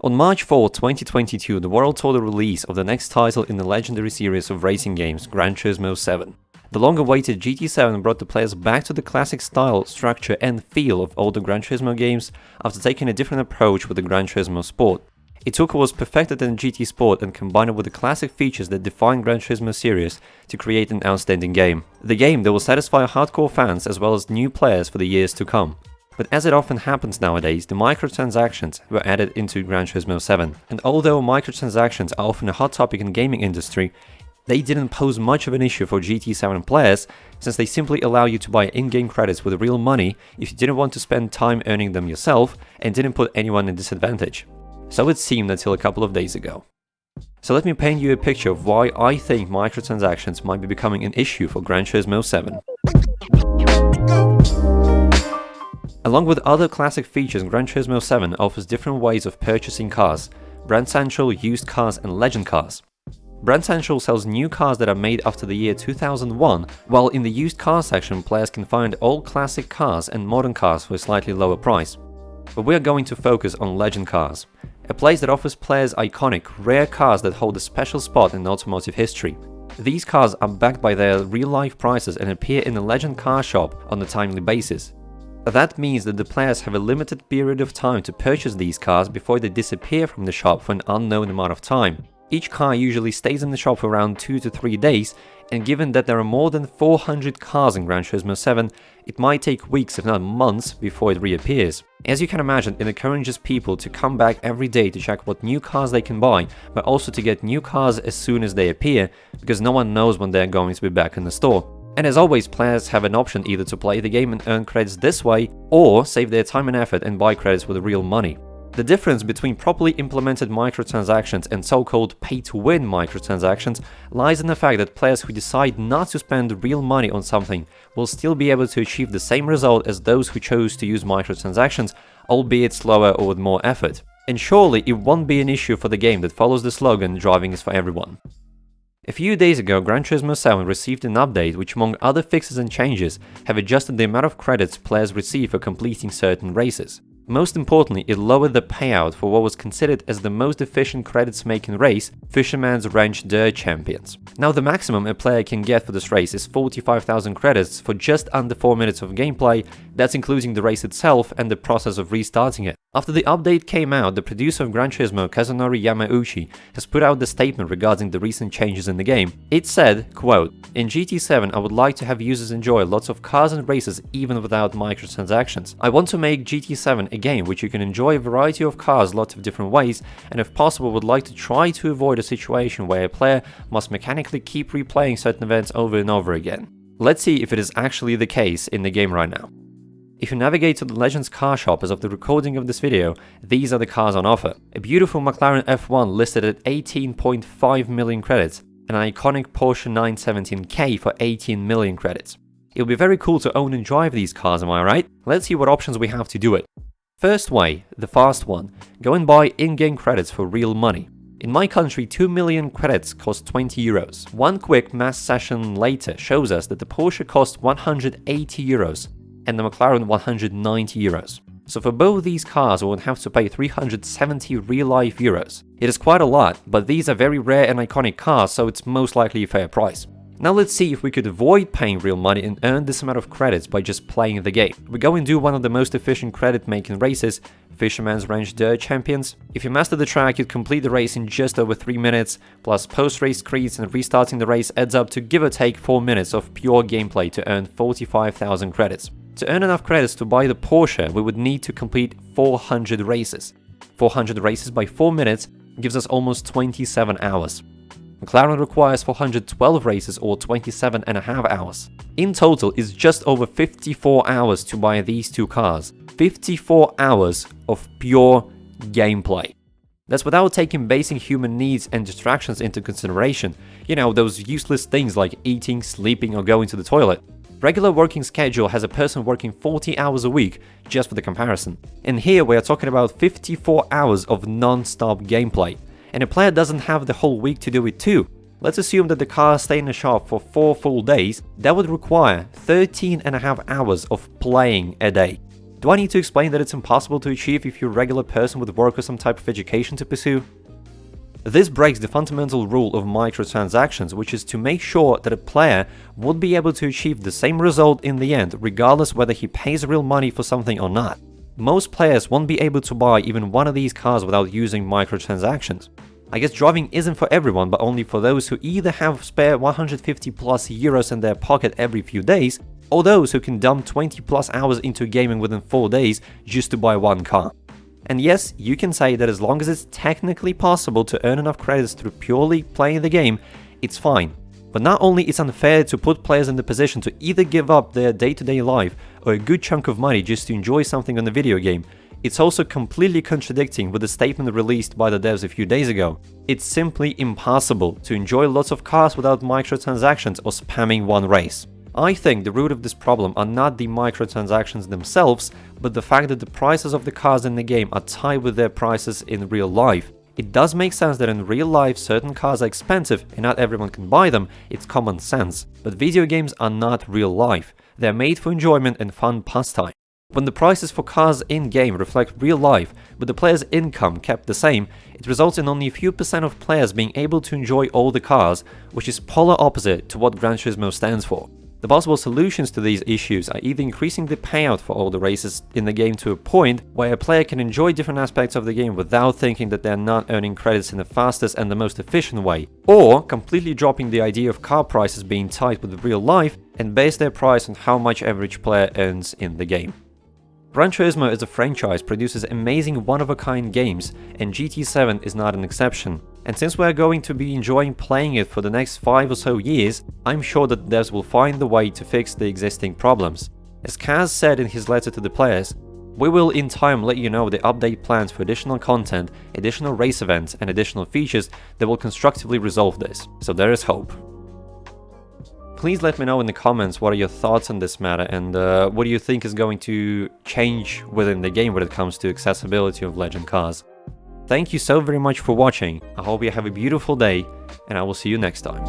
On March 4, 2022, the world saw the release of the next title in the legendary series of racing games, Gran Turismo 7. The long-awaited GT7 brought the players back to the classic style, structure and feel of older Gran Turismo games after taking a different approach with the Gran Turismo Sport. It took what was perfected in GT Sport and combined it with the classic features that define Gran Turismo series to create an outstanding game. The game that will satisfy hardcore fans as well as new players for the years to come. But as it often happens nowadays, the microtransactions were added into Gran Turismo 7. And although microtransactions are often a hot topic in gaming industry, they didn't pose much of an issue for GT7 players, since they simply allow you to buy in-game credits with real money if you didn't want to spend time earning them yourself and didn't put anyone in disadvantage. So it seemed until a couple of days ago. So let me paint you a picture of why I think microtransactions might be becoming an issue for Gran Turismo 7. Along with other classic features, Gran Turismo 7 offers different ways of purchasing cars: Brand Central, used cars and legend cars. Brand Central sells new cars that are made after the year 2001, while in the used car section players can find old classic cars and modern cars for a slightly lower price. But we are going to focus on legend cars, a place that offers players iconic, rare cars that hold a special spot in automotive history. These cars are backed by their real-life prices and appear in the legend car shop on a timely basis. That means that the players have a limited period of time to purchase these cars before they disappear from the shop for an unknown amount of time. Each car usually stays in the shop for around 2 to 3 days, and given that there are more than 400 cars in Gran Turismo 7, it might take weeks if not months before it reappears. As you can imagine, it encourages people to come back every day to check what new cars they can buy, but also to get new cars as soon as they appear, because no one knows when they're going to be back in the store. And as always, players have an option either to play the game and earn credits this way, or save their time and effort and buy credits with real money. The difference between properly implemented microtransactions and so-called pay-to-win microtransactions lies in the fact that players who decide not to spend real money on something will still be able to achieve the same result as those who chose to use microtransactions, albeit slower or with more effort. And surely it won't be an issue for the game that follows the slogan "Driving is for everyone." A few days ago, Gran Turismo 7 received an update which, among other fixes and changes, have adjusted the amount of credits players receive for completing certain races. Most importantly, it lowered the payout for what was considered as the most efficient credits-making race, Fisherman's Ranch Dirt Champions. Now, the maximum a player can get for this race is 45,000 credits for just under 4 minutes of gameplay. That's including the race itself and the process of restarting it. After the update came out, the producer of Gran Turismo, Kazunori Yamauchi, has put out the statement regarding the recent changes in the game. It said, quote, "In GT7, I would like to have users enjoy lots of cars and races even without microtransactions. I want to make GT7 a game which you can enjoy a variety of cars lots of different ways, and if possible would like to try to avoid a situation where a player must mechanically keep replaying certain events over and over again." Let's see if it is actually the case in the game right now. If you navigate to the Legends car shop as of the recording of this video, these are the cars on offer. A beautiful McLaren F1 listed at 18.5 million credits, and an iconic Porsche 917K for 18 million credits. It'll be very cool to own and drive these cars, am I right? Let's see what options we have to do it. First way, the fast one. Go and buy in-game credits for real money. In my country, 2 million credits cost 20 euros. One quick math session later shows us that the Porsche cost 180 euros. And the McLaren 190 euros. So for both these cars we would have to pay 370 real-life euros. It is quite a lot, but these are very rare and iconic cars, so it's most likely a fair price. Now let's see if we could avoid paying real money and earn this amount of credits by just playing the game. We go and do one of the most efficient credit-making races, Fisherman's Ranch Dirt Champions. If you master the track, you'd complete the race in just over 3 minutes, plus post-race screens and restarting the race adds up to give or take 4 minutes of pure gameplay to earn 45,000 credits. To earn enough credits to buy the Porsche, we would need to complete 400 races. 400 races by 4 minutes gives us almost 27 hours. McLaren requires 412 races or 27.5 hours. In total, it's just over 54 hours to buy these two cars. 54 hours of pure gameplay. That's without taking basic human needs and distractions into consideration. You know, those useless things like eating, sleeping or going to the toilet. Regular working schedule has a person working 40 hours a week, just for the comparison. And here we are talking about 54 hours of non-stop gameplay. And a player doesn't have the whole week to do it too. Let's assume that the cars stay in the shop for 4 full days. That would require 13.5 hours of playing a day. Do I need to explain that it's impossible to achieve if you're a regular person with work or some type of education to pursue? This breaks the fundamental rule of microtransactions, which is to make sure that a player would be able to achieve the same result in the end, regardless whether he pays real money for something or not. Most players won't be able to buy even one of these cars without using microtransactions. I guess driving isn't for everyone, but only for those who either have spare 150 plus euros in their pocket every few days, or those who can dump 20 plus hours into gaming within 4 days just to buy one car. And yes, you can say that as long as it's technically possible to earn enough credits through purely playing the game, it's fine. But not only it's unfair to put players in the position to either give up their day-to-day life or a good chunk of money just to enjoy something on the video game, it's also completely contradicting with the statement released by the devs a few days ago. It's simply impossible to enjoy lots of cars without microtransactions or spamming one race. I think the root of this problem are not the microtransactions themselves, but the fact that the prices of the cars in the game are tied with their prices in real life. It does make sense that in real life certain cars are expensive and not everyone can buy them, it's common sense. But video games are not real life. They're made for enjoyment and fun pastime. When the prices for cars in-game reflect real life, but the player's income kept the same, it results in only a few % of players being able to enjoy all the cars, which is polar opposite to what Gran Turismo stands for. The possible solutions to these issues are either increasing the payout for all the races in the game to a point where a player can enjoy different aspects of the game without thinking that they're not earning credits in the fastest and the most efficient way, or completely dropping the idea of car prices being tied with real life and base their price on how much average player earns in the game. Gran Turismo as a franchise produces amazing one-of-a-kind games, and GT7 is not an exception. And since we're going to be enjoying playing it for the next 5 or so years, I'm sure that devs will find the way to fix the existing problems. As Kaz said in his letter to the players, we will in time let you know the update plans for additional content, additional race events, and additional features that will constructively resolve this, so there is hope. Please let me know in the comments what are your thoughts on this matter and what do you think is going to change within the game when it comes to accessibility of legend cars. Thank you so very much for watching, I hope you have a beautiful day and I will see you next time.